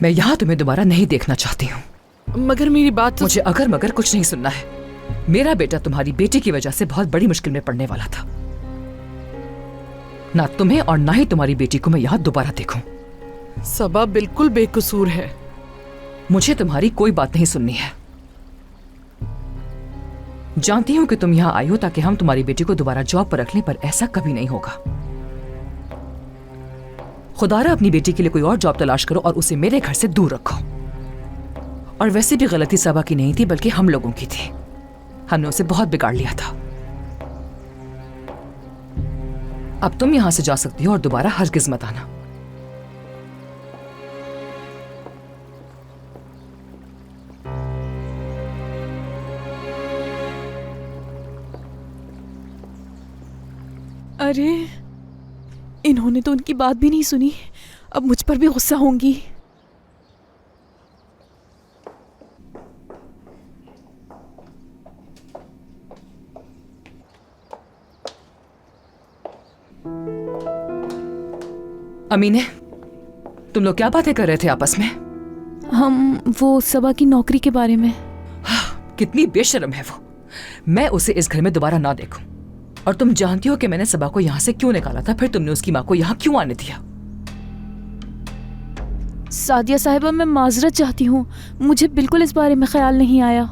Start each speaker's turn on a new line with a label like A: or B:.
A: मैं यहाँ तुम्हें दोबारा नहीं देखना चाहती हूँ।
B: मगर मेरी बात तो...
A: मुझे अगर मगर कुछ नहीं सुनना है। मेरा बेटा तुम्हारी बेटी की वजह से बहुत बड़ी मुश्किल में पड़ने वाला था। ना तुम्हें और ना ही तुम्हारी बेटी को मैं यहाँ दोबारा देखूं।
B: सबा बिल्कुल बेकसूर है।
A: मुझे तुम्हारी कोई बात नहीं सुननी है। जानती हूं कि तुम यहाँ आई हो ताकि हम तुम्हारी बेटी को दोबारा जॉब पर रख लें, पर ऐसा कभी नहीं होगा। खुदारा अपनी बेटी के लिए कोई और जॉब तलाश करो और उसे मेरे घर से दूर रखो। और वैसे भी गलती सबा की नहीं थी बल्कि हम लोगों की थी। हमने उसे बहुत बिगाड़ लिया था। अब तुम यहां से जा सकती हो और दोबारा हरगिज मत आना।
C: अरे, इन्होंने तो उनकी बात भी नहीं सुनी। अब मुझ पर भी गुस्सा होंगी।
A: अमीने, तुम लोग क्या बातें कर रहे थे आपस में?
C: हम वो सबा की नौकरी के बारे में।
A: कितनी बेशर्म है वो। मैं उसे इस घर में दोबारा ना देखूं। और तुम जानती हो कि मैंने सबा को यहाँ से क्यों निकाला था, फिर तुमने उसकी माँ को यहाँ क्यों आने दिया?
C: सादिया साहिबा, मैं माजरत चाहती हूँ। मुझे बिल्कुल इस बारे में ख्याल नहीं आया।